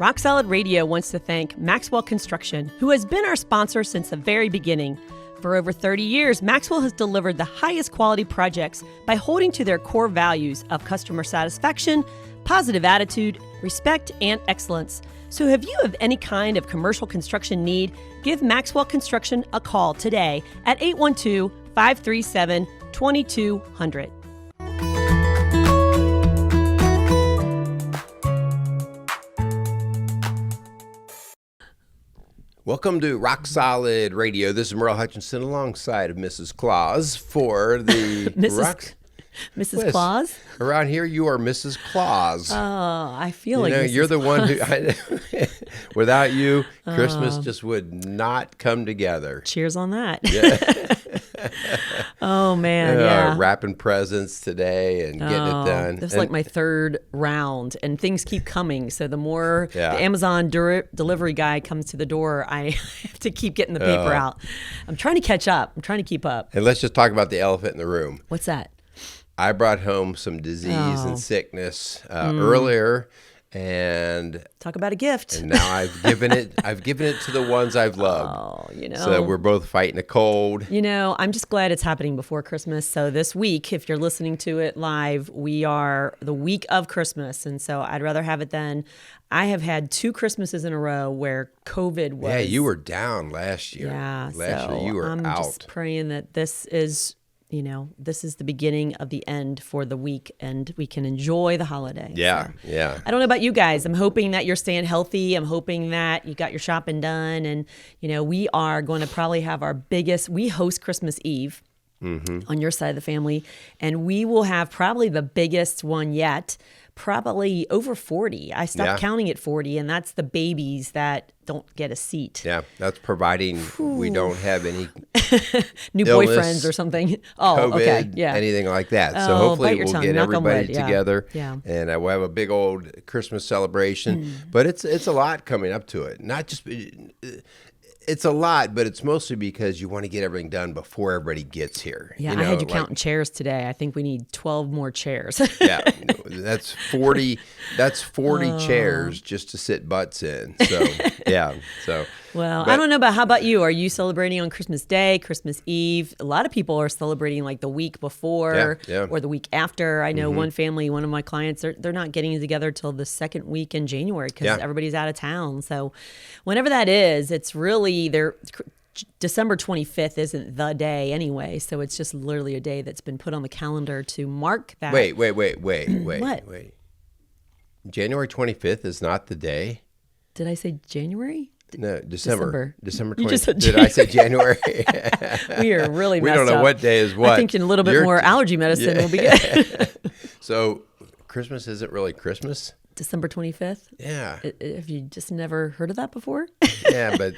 Rock Solid Radio wants to thank Maxwell Construction, who has been our sponsor since the very beginning. For over 30 years, Maxwell has delivered the highest quality projects by holding to their core values of customer satisfaction, positive attitude, respect, and excellence. So if you have any kind of commercial construction need, give Maxwell Construction a call today at 812-537-2200. Welcome to Rock Solid Radio. This is Merle Hutchinson alongside of Mrs. Claus for the Mrs. Claus? Around here, you are Mrs. Claus. Oh, I feel like you're the one who. Without you, Christmas Oh. just would not come together. Cheers on that. Yeah. Oh, man, yeah. Wrapping presents today and getting it done. This is like my third round, and things keep coming. So the more Yeah. the Amazon delivery guy comes to the door, I have to keep getting the paper out. I'm trying to catch up. I'm trying to keep up. And let's just talk about the elephant in the room. What's that? I brought home some disease Oh. and sickness earlier, and Talk about a gift. now I've given it to the ones I've loved. Oh, So that we're both fighting a cold. I'm just glad it's happening before Christmas. So this week, if you're listening to it live, we are the week of Christmas. And so I'd rather have it then. I have had 2 Christmases in a row where COVID was. Yeah, you were down last year. Yeah. Last So year you were I'm out. just praying that this is the beginning of the end for the week and we can enjoy the holiday. Yeah, So, yeah. I don't know about you guys. I'm hoping that you're staying healthy. I'm hoping that you got your shopping done. And, we are going to probably have we host Christmas Eve on your side of the family. And we will have probably the biggest one yet, probably over 40. I stopped counting at 40, and that's the babies that don't get a seat. Yeah, that's providing we don't have any New illness, boyfriends or something. Oh, COVID, okay. Yeah. anything like that. So Oh, hopefully bite your we'll tongue, get knock on everybody wood. Yeah. together Yeah. and we'll have a big old Christmas celebration. But it's a lot coming up to it. Not just it's a lot, but it's mostly because you want to get everything done before everybody gets here. Yeah, I had you counting chairs today. I think we need 12 more chairs. Yeah, that's 40. That's 40 chairs just to sit butts in. So yeah. So Well, I don't know how about you? Are you celebrating on Christmas Day, Christmas Eve? A lot of people are celebrating like the week before Yeah. or the week after. I know one family, one of my clients, they're not getting together till the second week in January because everybody's out of town. So whenever that is, it's really December 25th isn't the day anyway. So it's just literally a day that's been put on the calendar to mark that. Wait. What? Wait. January 25th is not the day. Did I say January? No, December. December You 20th. just said Did I say January? We are really We messed don't know up. what day is what. I think a little bit more allergy medicine will be good. So Christmas isn't really Christmas? December 25th? Yeah. Have you just never heard of that before? Yeah, but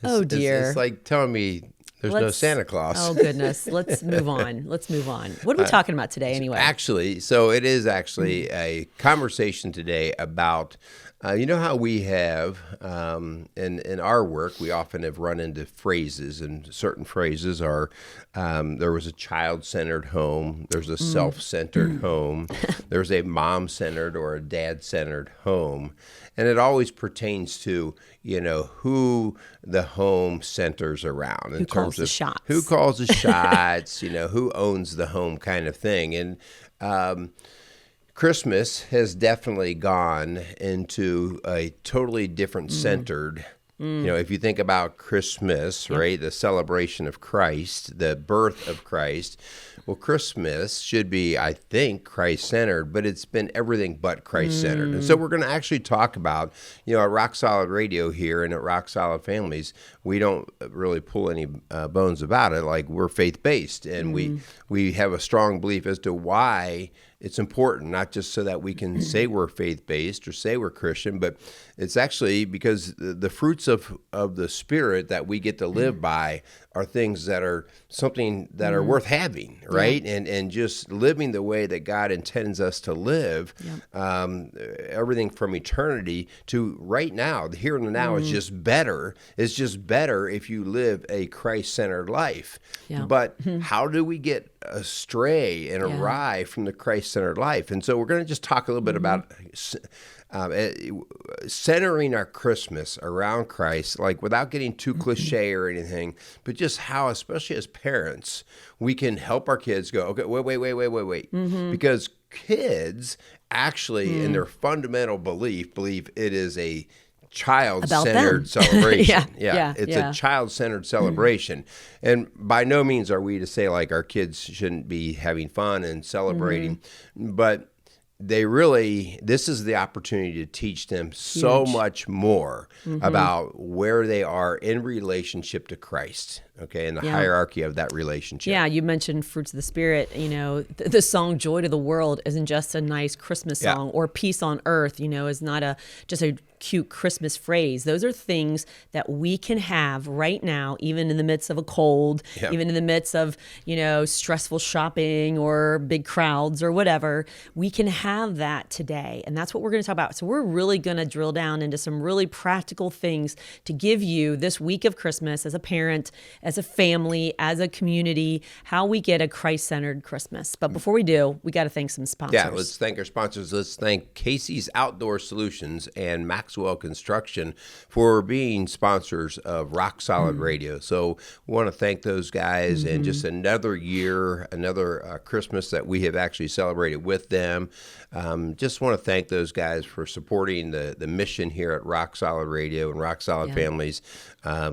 Oh, dear. It's like telling me there's no Santa Claus. Oh, goodness. Let's move on. Let's move on. What are we talking about today anyway? Actually, so it is actually a conversation today about, you know how we have, in our work, we often have run into phrases, and certain phrases are, there was a child-centered home, there's a self-centered home, there's a mom-centered or a dad-centered home, and it always pertains to, who the home centers around. Who calls the shots? Who calls the shots, who owns the home kind of thing. And Christmas has definitely gone into a totally different centered. If you think about Christmas, right, the celebration of Christ, the birth of Christ, well, Christmas should be, I think, Christ-centered, but it's been everything but Christ-centered. And so we're going to actually talk about, at Rock Solid Radio here and at Rock Solid Families, we don't really pull any bones about it. Like, we're faith-based, and we have a strong belief as to why it's important, not just so that we can say we're faith-based or say we're Christian, but it's actually because the fruits of the Spirit that we get to live by are things that are something that are worth having, right? Yeah. And just living the way that God intends us to live, everything from eternity to right now, the here and the now is just better. It's just better if you live a Christ-centered life. Yeah. But how do we get astray and awry from the Christ-centered life? And so we're going to just talk a little bit about centering our Christmas around Christ, like without getting too cliche or anything, but just how, especially as parents, we can help our kids go, okay, wait. Because kids actually, in their fundamental believe it is a child-centered celebration. It's a child-centered celebration. And by no means are we to say like our kids shouldn't be having fun and celebrating, but this is the opportunity to teach them so much more about where they are in relationship to Christ, okay, and the hierarchy of that relationship. Yeah, you mentioned fruits of the Spirit. You know, the song "Joy to the World" isn't just a nice Christmas song, or "Peace on Earth," you know, is not just a cute Christmas phrase. Those are things that we can have right now, even in the midst of a cold, even in the midst of, you know, stressful shopping or big crowds or whatever. We can have that today. And that's what we're going to talk about. So we're really going to drill down into some really practical things to give you this week of Christmas as a parent, as a family, as a community, how we get a Christ-centered Christmas. But before we do, we got to thank some sponsors. Yeah, let's thank our sponsors. Let's thank Casey's Outdoor Solutions and Maxwell Construction for being sponsors of Rock Solid Radio. So we want to thank those guys, and just another year, another Christmas that we have actually celebrated with them. Just want to thank those guys for supporting the mission here at Rock Solid Radio and Rock Solid Families.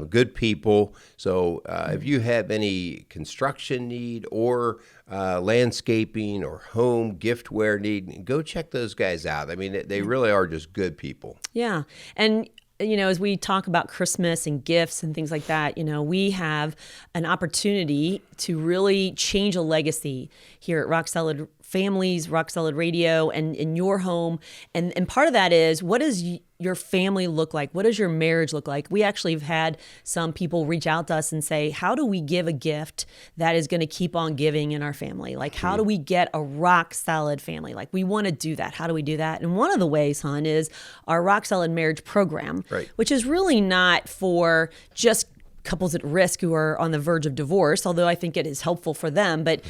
Good people. So if you have any construction need or landscaping or home giftware need, go check those guys out. I mean, they really are just good people. Yeah. And, you know, as we talk about Christmas and gifts and things like that, you know, we have an opportunity to really change a legacy here at Rock Solid Families, Rock Solid Radio, and in your home. And part of that is, what does your family look like? What does your marriage look like? We actually have had some people reach out to us and say, how do we give a gift that is going to keep on giving in our family? Like, how do we get a rock solid family? Like, we want to do that. How do we do that? And one of the ways, hon, is our Rock Solid Marriage Program, which is really not for just couples at risk who are on the verge of divorce, although I think it is helpful for them, but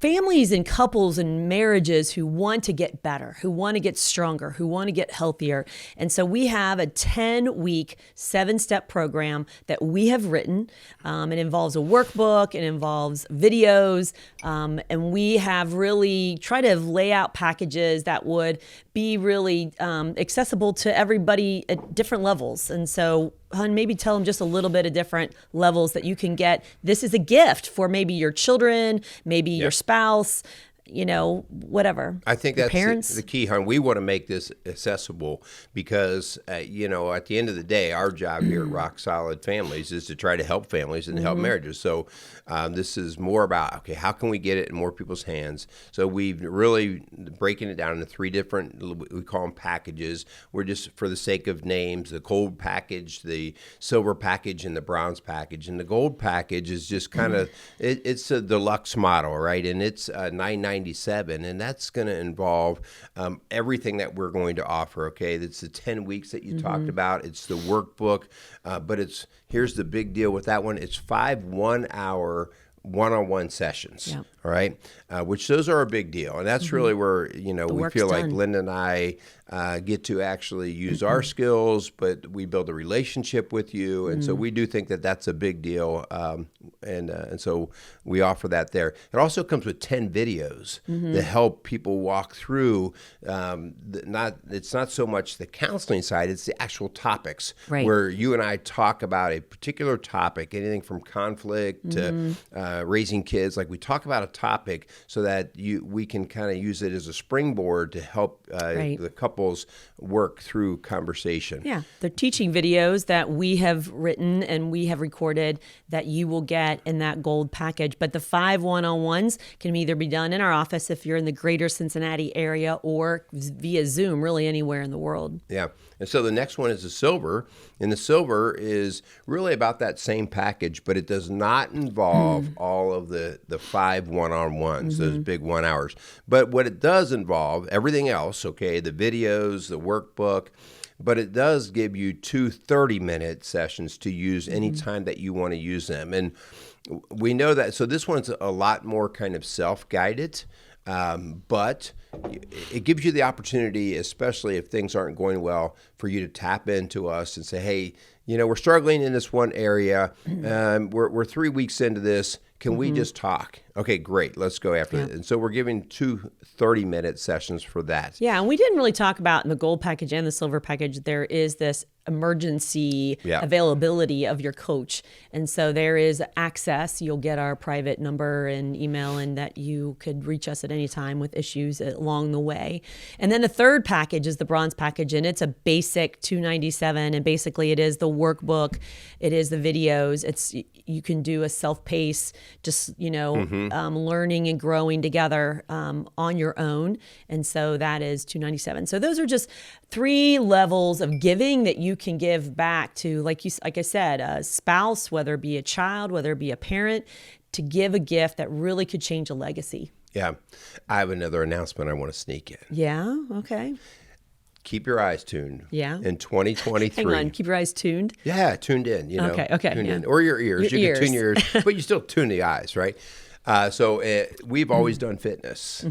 families and couples and marriages who want to get better, who want to get stronger, who want to get healthier. And so we have a 10-week, 7-step program that we have written. It involves a workbook, it involves videos, and we have really tried to lay out packages that would be really accessible to everybody at different levels. And so, hon, maybe tell them just a little bit of different levels that you can get. This is a gift for maybe your children, maybe your spouse, you know, whatever. I think that's the key, hon. We want to make this accessible because, you know, at the end of the day, our job here at Rock Solid Families is to try to help families and help marriages. So this is more about, okay, how can we get it in more people's hands? So we've really breaking it down into 3 different, we call them packages. We're just, for the sake of names, the gold package, the silver package, and the bronze package. And the gold package is just kind of, it's a deluxe model, right? And it's $9.97, and that's going to involve everything that we're going to offer. Okay, it's the 10 weeks that you talked about. It's the workbook, but here's the big deal with that one. It's 5 1-hour one-on-one sessions. All right, which those are a big deal, and that's really where, you know, we feel like Linda and I get to actually use our skills, but we build a relationship with you, and so we do think that that's a big deal, and so we offer that there. It also comes with 10 videos to help people walk through. It's not so much the counseling side; it's the actual topics where you and I talk about a particular topic, anything from conflict to raising kids. Like, we talk about a topic so that we can kind of use it as a springboard to help the couples work through conversation. Yeah, they're teaching videos that we have written and we have recorded that you will get in that gold package. But the 5 one-on-ones can either be done in our office if you're in the greater Cincinnati area, or via Zoom, really anywhere in the world. Yeah. And so the next one is the silver, and the silver is really about that same package, but it does not involve all of the 5 one-on-ones, those big 1 hours. But what it does involve, everything else, okay, the videos, the workbook, but it does give you 2 30-minute sessions to use anytime that you want to use them. And we know that, so this one's a lot more kind of self-guided. But it gives you the opportunity, especially if things aren't going well, for you to tap into us and say, hey, we're struggling in this one area. We're 3 weeks into this. Can we just talk? Okay, great. Let's go after it. And so we're giving 2 30-minute sessions for that. Yeah, and we didn't really talk about in the gold package and the silver package, there is this emergency availability of your coach. And so there is access. You'll get our private number and email, and that you could reach us at any time with issues along the way. And then the third package is the bronze package, and it's a basic $297. And basically it is the workbook. It is the videos. You can do a self-pace, just, learning and growing together on your own. And so that is $297. So those are just 3 levels of giving that you can give back to, like I said, a spouse, whether it be a child, whether it be a parent, to give a gift that really could change a legacy. Yeah. I have another announcement I want to sneak in. Yeah. Okay. Keep your eyes tuned. Yeah. In 2023. Hang on. Keep your eyes tuned. Yeah, tuned in. Okay. Tuned in. Or your ears. You can tune your ears, but you still tune the eyes, right? So we've always done fitness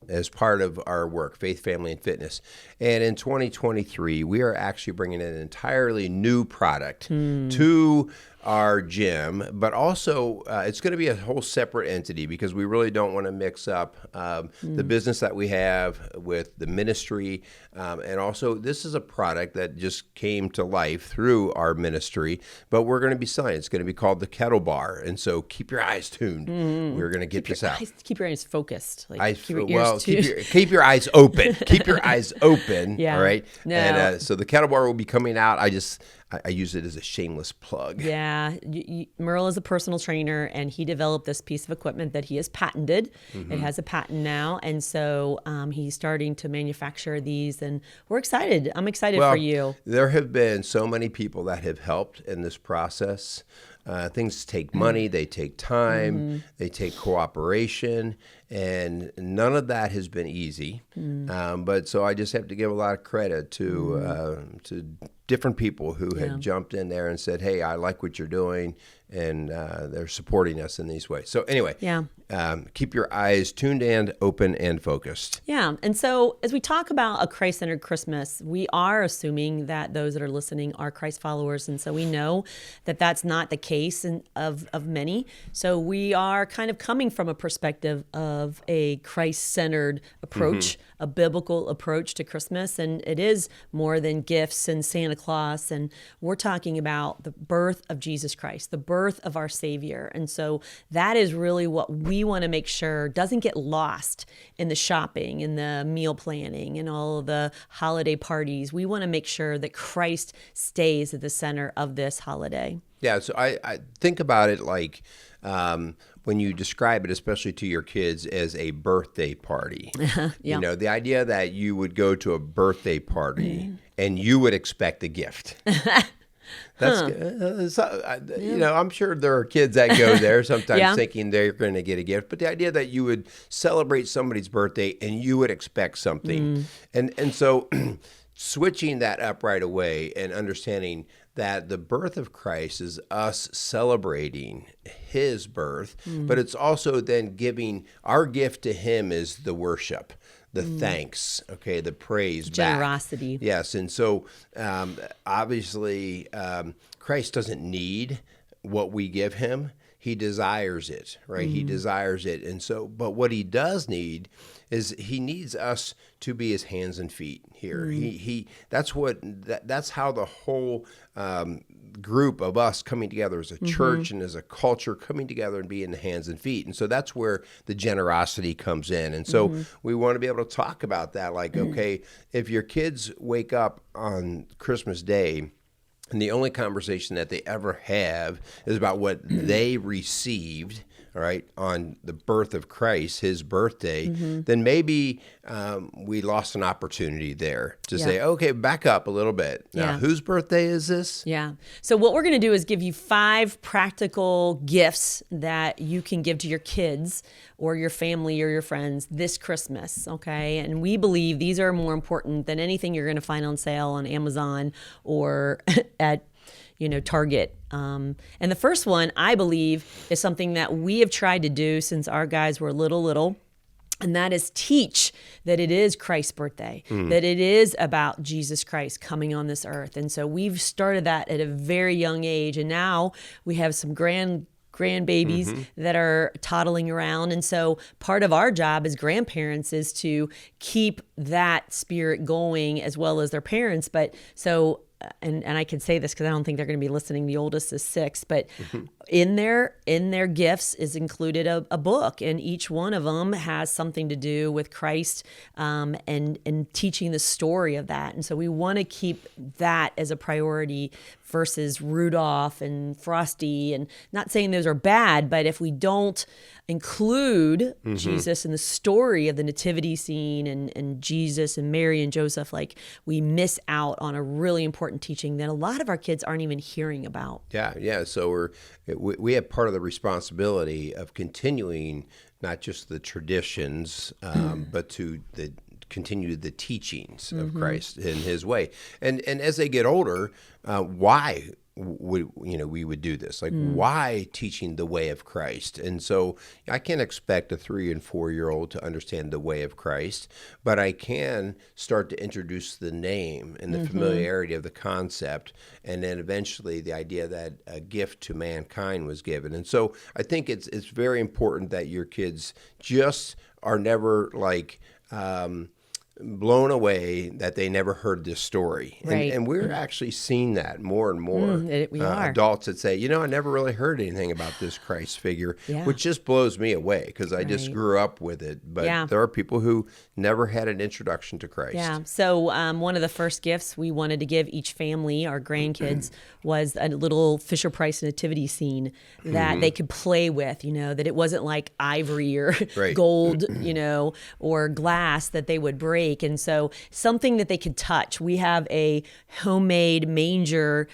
as part of our work, faith, family, and fitness. And in 2023, we are actually bringing an entirely new product to our gym, but also it's going to be a whole separate entity because we really don't want to mix up the business that we have with the ministry. And also, this is a product that just came to life through our ministry, but we're going to be selling. It's going to be called the Kettle Bar. And so keep your eyes tuned. We're going to get this out. Keep your eyes focused. Keep your eyes open. Keep your eyes open. Yeah. All right. No. And so the Kettle Bar will be coming out. I use it as a shameless plug. Yeah. Merle is a personal trainer, and he developed this piece of equipment that he has patented. It has a patent now. And so he's starting to manufacture these, and we're excited. I'm excited for you. There have been so many people that have helped in this process. Things take money, they take time, they take cooperation, and none of that has been easy. But so I just have to give a lot of credit to different people who have jumped in there and said, hey, I like what you're doing, and they're supporting us in these ways. So anyway, keep your eyes tuned in, open, and focused. Yeah. And so as we talk about a Christ-centered Christmas, we are assuming that those that are listening are Christ followers. And so we know that that's not the case of many. So we are kind of coming from a perspective of a Christ-centered approach, a biblical approach to Christmas. And it is more than gifts and Santa Claus. And we're talking about the birth of Jesus Christ, the birth of our Savior. And so that is really what we want to make sure doesn't get lost in the shopping and the meal planning and all of the holiday parties. We want to make sure that Christ stays at the center of this holiday. Yeah, so I think about it like when you describe it, especially to your kids, as a birthday party. You know, the idea that you would go to a birthday party and you would expect a gift. That's you know, I'm sure there are kids that go there sometimes thinking they're going to get a gift, but the idea that you would celebrate somebody's birthday and you would expect something, and so switching that up right away and understanding that the birth of Christ is us celebrating his birth, but it's also then giving our gift to him is the worship, the thanks, okay, the praise, generosity. Back. Yes, and so obviously Christ doesn't need what we give him. He desires it, right? He desires it. And so, but what he does need is he needs us to be his hands and feet here. That's how the whole group of us coming together as a church and as a culture coming together and being the hands and feet. And so that's where the generosity comes in. And so we want to be able to talk about that. Like, okay, if your kids wake up on Christmas Day and the only conversation that they ever have is about what they received, all right, on the birth of Christ, his birthday, then maybe we lost an opportunity there to say, okay, back up a little bit. Now, whose birthday is this? Yeah. So what we're going to do is give you 5 practical gifts that you can give to your kids or your family or your friends this Christmas, okay? And we believe these are more important than anything you're going to find on sale on Amazon or at Target. And the first one, I believe, is something that we have tried to do since our guys were little. And that is teach that it is Christ's birthday, that it is about Jesus Christ coming on this earth. And so we've started that at a very young age. And now we have some grandbabies that are toddling around. And so part of our job as grandparents is to keep that spirit going as well as their parents. But so, and I can say this because I don't think they're going to be listening. The oldest is 6, but in their gifts is included a book, and each one of them has something to do with Christ, and teaching the story of that. And so we want to keep that as a priority versus Rudolph and Frosty, and not saying those are bad, but if we don't include Jesus in the story of the nativity scene and Jesus and Mary and Joseph, like we miss out on a really important teaching that a lot of our kids aren't even hearing about. Yeah. So we have part of the responsibility of continuing not just the traditions, but to continue the teachings of Christ in His way. And as they get older, why we would do this? Like, why teaching the way of Christ? And so I can't expect a 3 and 4-year-old to understand the way of Christ, but I can start to introduce the name and the familiarity of the concept, and then eventually the idea that a gift to mankind was given. And so I think it's very important that your kids just are never like blown away that they never heard this story. Right. And we're actually seeing that more and more. We are. Adults that say, I never really heard anything about this Christ figure, which just blows me away because I just grew up with it. But there are people who never had an introduction to Christ. Yeah. So one of the first gifts we wanted to give each family, our grandkids, was a little Fisher-Price nativity scene that they could play with, that it wasn't like ivory or gold, or glass that they would break. And so something that they could touch. We have a homemade manger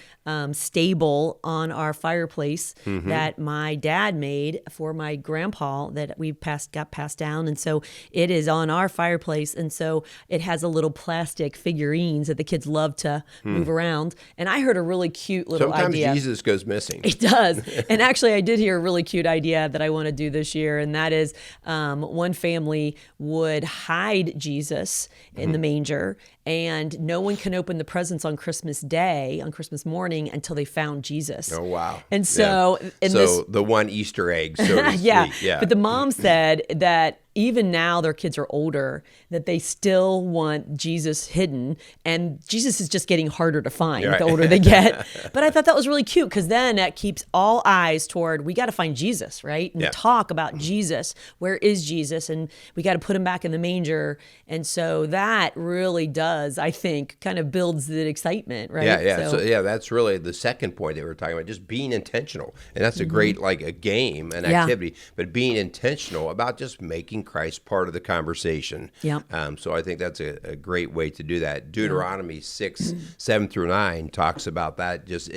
stable on our fireplace that my dad made for my grandpa that we got passed down. And so it is on our fireplace. And so it has a little plastic figurines that the kids love to move around. And I heard a really cute little idea. Sometimes Jesus goes missing. It does. And actually, I did hear a really cute idea that I want to do this year. And that is one family would hide Jesus in the manger, and no one can open the presents on Christmas Day, on Christmas morning, until they found Jesus. Oh, wow. And so... the one Easter egg, so to speak. Yeah. But the mom said that even now their kids are older, that they still want Jesus hidden, and Jesus is just getting harder to find the older they get. But I thought that was really cute, because then that keeps all eyes toward, we got to find Jesus, right? And talk about Jesus. Where is Jesus? And we got to put him back in the manger. And so that really does, I think, kind of builds the excitement, right? Yeah. So that's really the second point that we were talking about, just being intentional. And that's a great, like a game, an activity, but being intentional about just making Christ part of the conversation. So I think that's a great way to do that. Deuteronomy 6:7-9 talks about that just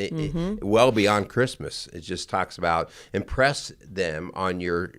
well beyond Christmas. It just talks about impress them on your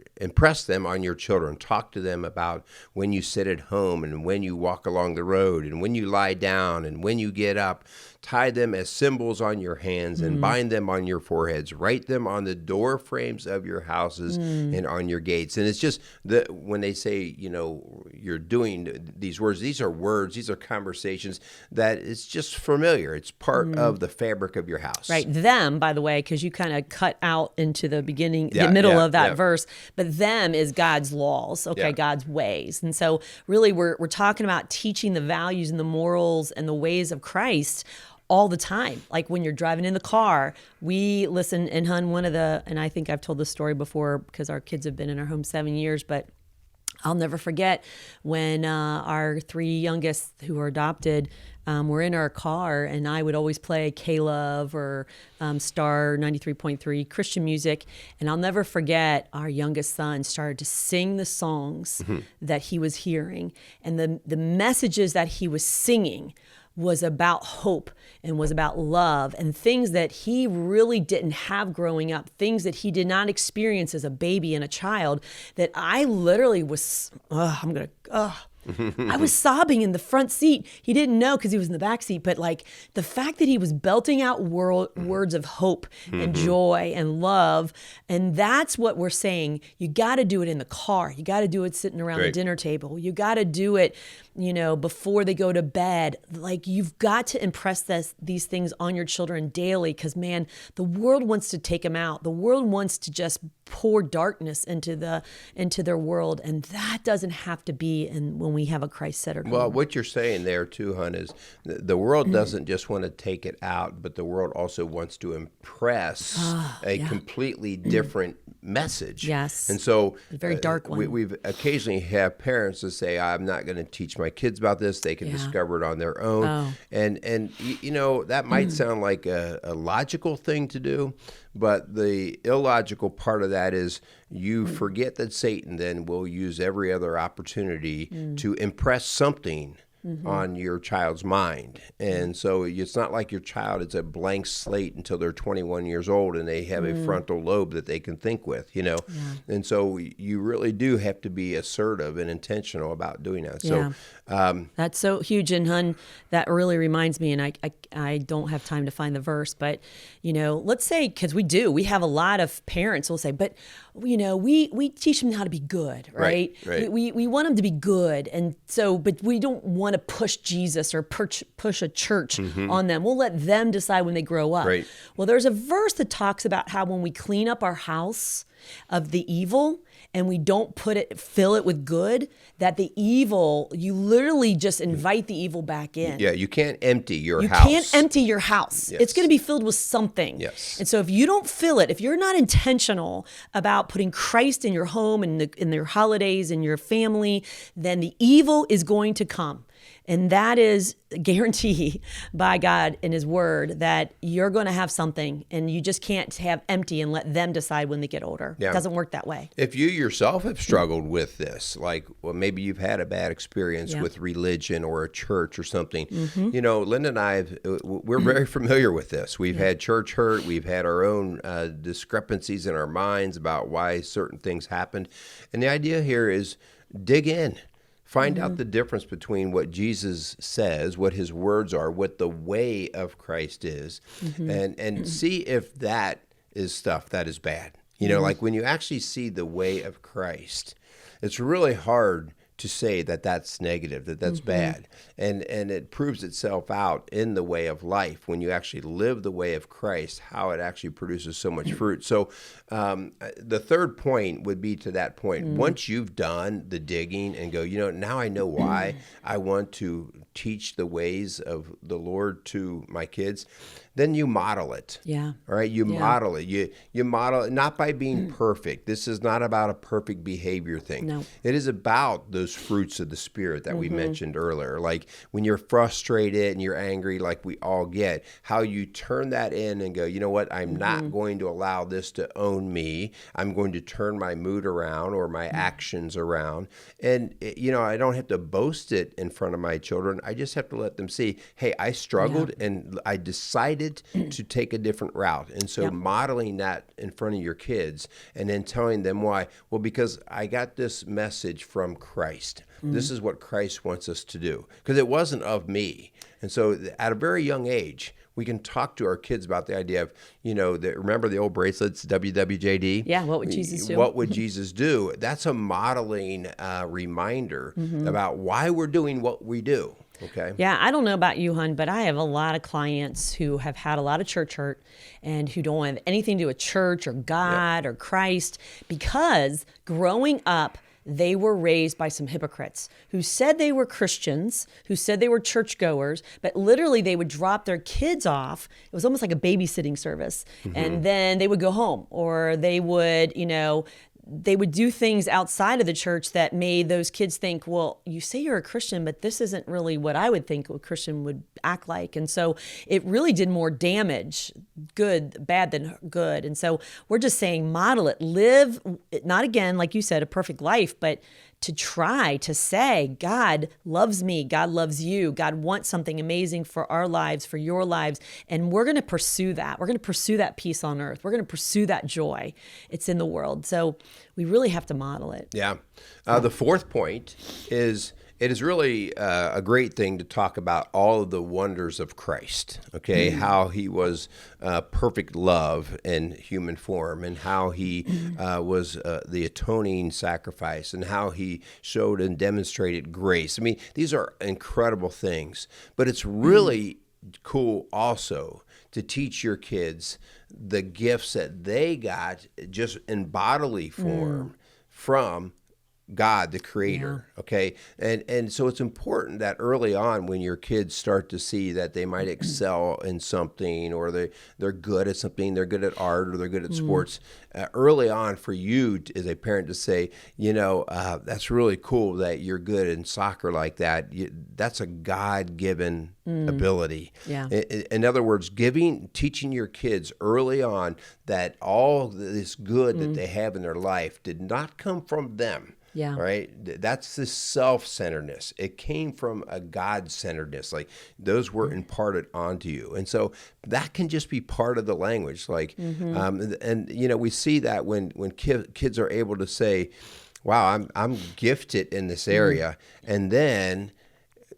children. Talk to them about when you sit at home and when you walk along the road and when you lie down and when you get up. Tie them as symbols on your hands and bind them on your foreheads. Write them on the door frames of your houses and on your gates. And it's just when they say, you're doing these words, these are conversations that it's just familiar. It's part of the fabric of your house. Right. Them, by the way, because you kind of cut out into the beginning, the middle of that verse, but them is God's laws, God's ways. And so really we're talking about teaching the values and the morals and the ways of Christ all the time. Like when you're driving in the car, we listen, and and I think I've told this story before because our kids have been in our home 7 years, but I'll never forget when our 3 youngest who are adopted were in our car, and I would always play K-Love or Star 93.3 Christian music. And I'll never forget our youngest son started to sing the songs that he was hearing. And the messages that he was singing was about hope and was about love and things that he really didn't have growing up, things that he did not experience as a baby and a child, that I literally was, I was sobbing in the front seat. He didn't know because he was in the back seat, but like the fact that he was belting out words of hope and joy and love. And that's what we're saying. You got to do it in the car. You got to do it sitting around the dinner table. You got to do it, before they go to bed. Like you've got to impress these things on your children daily because, man, the world wants to take them out. The world wants to just pour darkness into their world, and that doesn't have to be when we have a Christ-centered home. Well, what you're saying there too, Hun, is the world doesn't just want to take it out, but the world also wants to impress a completely different message. Yes. And so a very dark one. We've occasionally have parents that say, I'm not going to teach my kids about this. They can discover it on their own. Oh. And that might sound like a logical thing to do, but the illogical part of that is you forget that Satan then will use every other opportunity to impress something on your child's mind. And so it's not like your child is a blank slate until they're 21 years old and they have a frontal lobe that they can think with, And so you really do have to be assertive and intentional about doing that. So that's so huge. And Hun, that really reminds me, and I don't have time to find the verse, but, let's say, because we have a lot of parents will say, but, we teach them how to be good, right? Right. We want them to be good. And so, but we don't want to push Jesus or push a church on them. We'll let them decide when they grow up. Right. Well, there's a verse that talks about how when we clean up our house of the evil and we don't fill it with good, that the evil, you literally just invite the evil back in. Yeah, you can't empty your house. You can't empty your house. Yes. It's going to be filled with something. Yes. And so if you don't fill it, if you're not intentional about putting Christ in your home and in your holidays and your family, then the evil is going to come. And that is a guarantee by God in his word that you're going to have something and you just can't have empty and let them decide when they get older. Yeah. It doesn't work that way. If you yourself have struggled with this, maybe you've had a bad experience with religion or a church or something, Linda and I, we're very familiar with this. We've had church hurt. We've had our own discrepancies in our minds about why certain things happened. And the idea here is dig in. Find out the difference between what Jesus says, what his words are, what the way of Christ is, and see if that is stuff that is bad. Like when you actually see the way of Christ, it's really hard to say that that's negative, that that's bad. And it proves itself out in the way of life when you actually live the way of Christ, how it actually produces so much fruit. So the third point would be to that point. Once you've done the digging and go, now I know why I want to teach the ways of the Lord to my kids, then you model it. Yeah. All right. You model it. You model it not by being perfect. This is not about a perfect behavior thing. No. It is about those fruits of the Spirit that we mentioned earlier. Like when you're frustrated and you're angry, like we all get, how you turn that in and go, you know what? I'm not going to allow this to own me. I'm going to turn my mood around or my actions around. And, I don't have to boast it in front of my children. I just have to let them see, hey, I struggled and I decided to take a different route. And so modeling that in front of your kids and then telling them why. Well, because I got this message from Christ. This is what Christ wants us to do. Because it wasn't of me. And so at a very young age, we can talk to our kids about the idea of, remember the old bracelets, WWJD? Yeah, what would Jesus do? What would Jesus do? That's a modeling reminder about why we're doing what we do. Okay. Yeah, I don't know about you, Hun, but I have a lot of clients who have had a lot of church hurt and who don't have anything to do with church or God or Christ because growing up, they were raised by some hypocrites who said they were Christians, who said they were churchgoers, but literally they would drop their kids off. It was almost like a babysitting service. And then they would go home or they would, they would do things outside of the church that made those kids think, well, you say you're a Christian, but this isn't really what I would think a Christian would act like. And so it really did more damage, bad than good. And so we're just saying, model it, live, not again, like you said, a perfect life, but to try to say, God loves me, God loves you, God wants something amazing for our lives, for your lives, and we're going to pursue that. We're going to pursue that peace on earth. We're going to pursue that joy. It's in the world. So we really have to model it. Yeah. The fourth point is It is really a great thing to talk about all of the wonders of Christ, okay? How he was perfect love in human form, and how he was the atoning sacrifice, and how he showed and demonstrated grace. I mean, these are incredible things, but it's really cool also to teach your kids the gifts that they got just in bodily form from God, the creator, okay? And so it's important that early on when your kids start to see that they might excel in something, or they're good at something, they're good at art, or they're good at sports, early on for you as a parent to say, that's really cool that you're good in soccer like that. That's a God-given ability. Yeah. In other words, teaching your kids early on that all this good that they have in their life did not come from them. Yeah. Right? That's the self-centeredness. It came from a God-centeredness. Like those were imparted onto you. And so that can just be part of the language. Like, we see that when kids are able to say, wow, I'm gifted in this area. And then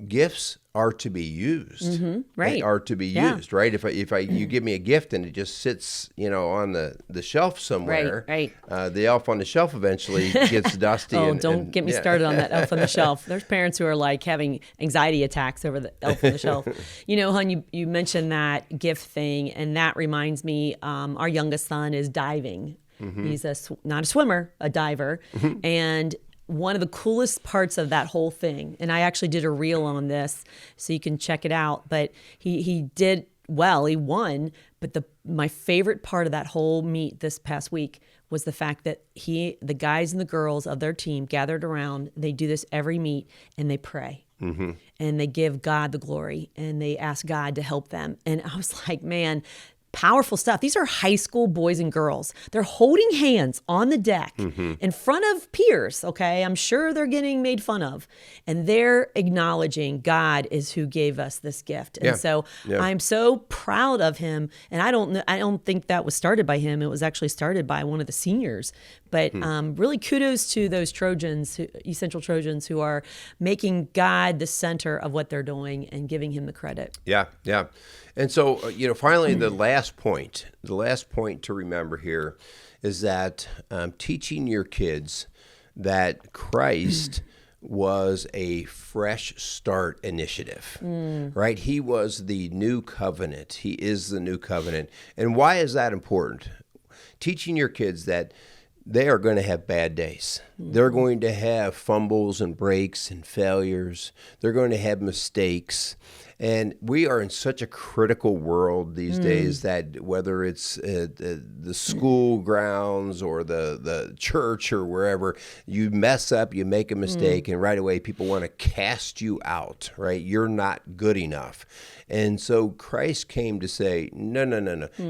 gifts are to be used. Right. They are to be used, right? If you give me a gift and it just sits, on the shelf somewhere, right. The elf on the shelf eventually gets dusty. Don't get me started on that elf on the shelf. There's parents who are like having anxiety attacks over the elf on the shelf. Hon, you mentioned that gift thing, and that reminds me, our youngest son is diving. He's not a swimmer, a diver. And one of the coolest parts of that whole thing, and I actually did a reel on this, so you can check it out, but he did well, he won, but my favorite part of that whole meet this past week was the fact that the guys and the girls of their team gathered around. They do this every meet, and they pray. And they give God the glory, and they ask God to help them. And I was like, man, powerful stuff. These are high school boys and girls. They're holding hands on the deck in front of peers, okay? I'm sure they're getting made fun of. And they're acknowledging God is who gave us this gift. And so I'm so proud of him. And I don't think that was started by him. It was actually started by one of the seniors. But really kudos to those Trojans, essential Trojans, who are making God the center of what they're doing and giving him the credit. Yeah. And so, finally, the last point to remember here is that teaching your kids that Christ was a fresh start initiative, right? He was the new covenant. He is the new covenant. And why is that important? Teaching your kids that they are going to have bad days. They're going to have fumbles and breaks and failures. They're going to have mistakes. And we are in such a critical world these days that whether it's the school grounds or the church or wherever, you mess up, you make a mistake, and right away people want to cast you out, right? You're not good enough. And so Christ came to say, no.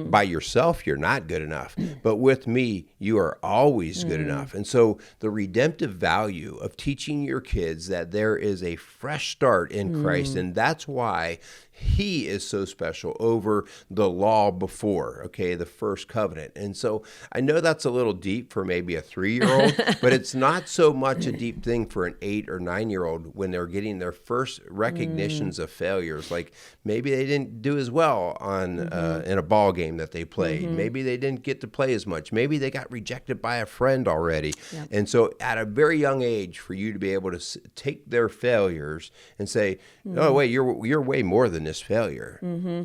By yourself, you're not good enough. But with me, you are always good enough. And so the redemptive value of teaching your kids that there is a fresh start in Christ, and that's why he is so special over the law before, okay, the first covenant. And so I know that's a little deep for maybe a 3-year-old, but it's not so much a deep thing for an 8 or 9-year-old when they're getting their first recognitions of failures. Like maybe they didn't do as well on in a ball game that they played. Maybe they didn't get to play as much. Maybe they got rejected by a friend already. Yep. And so at a very young age, for you to be able to take their failures and say, oh, wait, you're way more than this failure.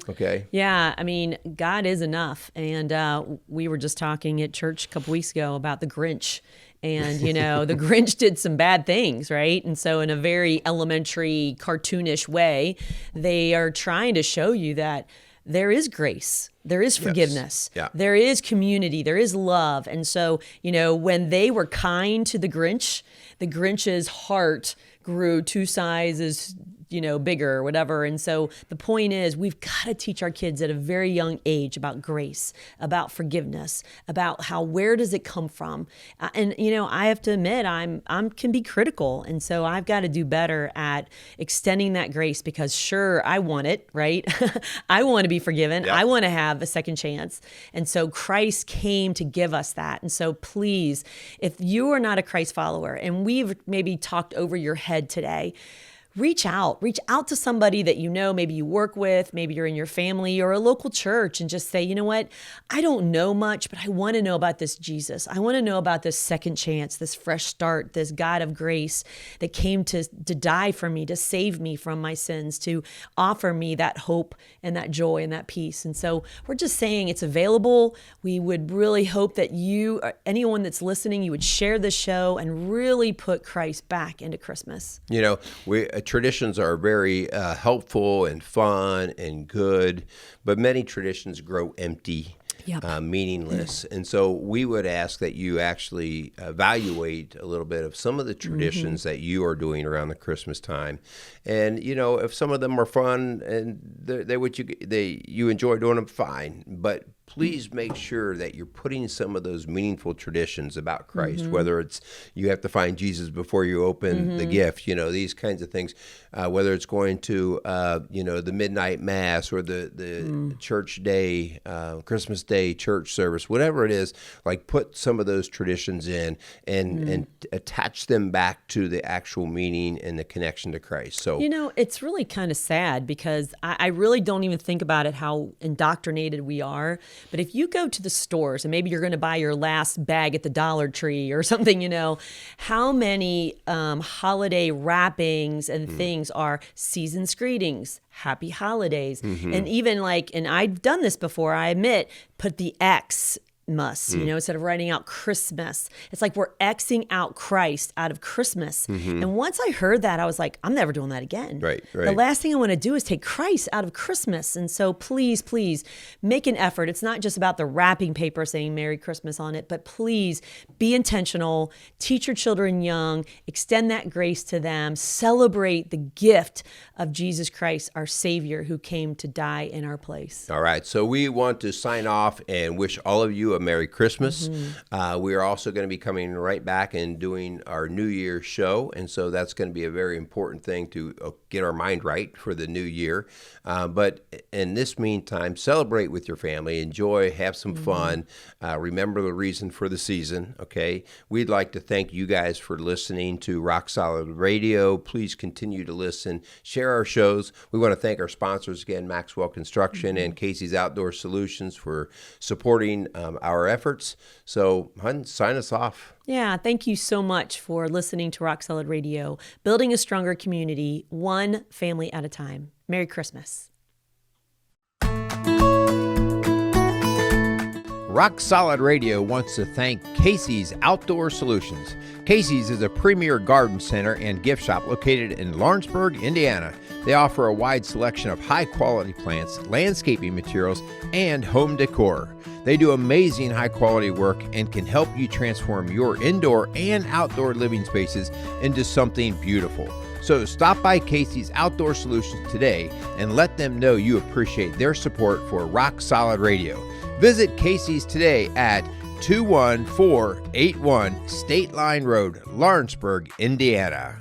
Okay. Yeah. I mean, God is enough. And we were just talking at church a couple weeks ago about the Grinch. And, the Grinch did some bad things, right? And so in a very elementary, cartoonish way, they are trying to show you that there is grace. There is forgiveness. Yes. Yeah. There is community. There is love. And so, when they were kind to the Grinch's heart grew 2 sizes bigger or whatever. And so the point is, we've got to teach our kids at a very young age about grace, about forgiveness, about where does it come from? And I have to admit, I'm can be critical. And so I've got to do better at extending that grace, because sure, I want it, right? I want to be forgiven. Yeah. I want to have a second chance. And so Christ came to give us that. And so please, if you are not a Christ follower and we've maybe talked over your head today, reach out to somebody that maybe you work with, maybe you're in your family or a local church, and just say, you know what, I don't know much, but I want to know about this Jesus. I want to know about this second chance, this fresh start, this God of grace that came to die for me, to save me from my sins, to offer me that hope and that joy and that peace. And so we're just saying it's available. We would really hope that you, or anyone that's listening, you would share this show and really put Christ back into Christmas. Traditions are very helpful and fun and good, but many traditions grow empty, meaningless. And so we would ask that you actually evaluate a little bit of some of the traditions that you are doing around the Christmas time. And, if some of them are fun and you enjoy doing them, fine. But please make sure that you're putting some of those meaningful traditions about Christ, whether it's you have to find Jesus before you open the gift, these kinds of things, whether it's going to, the midnight mass or the church day, Christmas Day church service, whatever it is, like put some of those traditions in and attach them back to the actual meaning and the connection to Christ. So, it's really kind of sad, because I really don't even think about it, how indoctrinated we are. But if you go to the stores and maybe you're going to buy your last bag at the Dollar Tree or something, how many holiday wrappings and things are season's greetings, happy holidays. And even and I've done this before, I admit, put the X instead of writing out Christmas. It's like we're Xing out Christ out of Christmas. And once I heard that, I was like, I'm never doing that again. Right. The last thing I want to do is take Christ out of Christmas. And so please make an effort. It's not just about the wrapping paper saying Merry Christmas on it, but please be intentional, teach your children young, extend that grace to them, celebrate the gift of Jesus Christ, our Savior, who came to die in our place. All right. So we want to sign off and wish all of you a Merry Christmas. We are also going to be coming right back and doing our New Year's show. And so that's going to be a very important thing to get our mind right for the new year. But in this meantime, celebrate with your family, enjoy, have some fun. Remember the reason for the season, okay? We'd like to thank you guys for listening to Rock Solid Radio. Please continue to listen, share our shows. We want to thank our sponsors again, Maxwell Construction and Casey's Outdoor Solutions, for supporting our efforts. So, Hun, sign us off. Yeah, thank you so much for listening to Rock Solid Radio, building a stronger community, one family at a time. Merry Christmas. Rock Solid Radio wants to thank Casey's Outdoor Solutions. Casey's is a premier garden center and gift shop located in Lawrenceburg, Indiana. They offer a wide selection of high-quality plants, landscaping materials, and home decor. They do amazing high-quality work and can help you transform your indoor and outdoor living spaces into something beautiful. So stop by Casey's Outdoor Solutions today and let them know you appreciate their support for Rock Solid Radio. Visit Casey's today at 21481 State Line Road, Lawrenceburg, Indiana.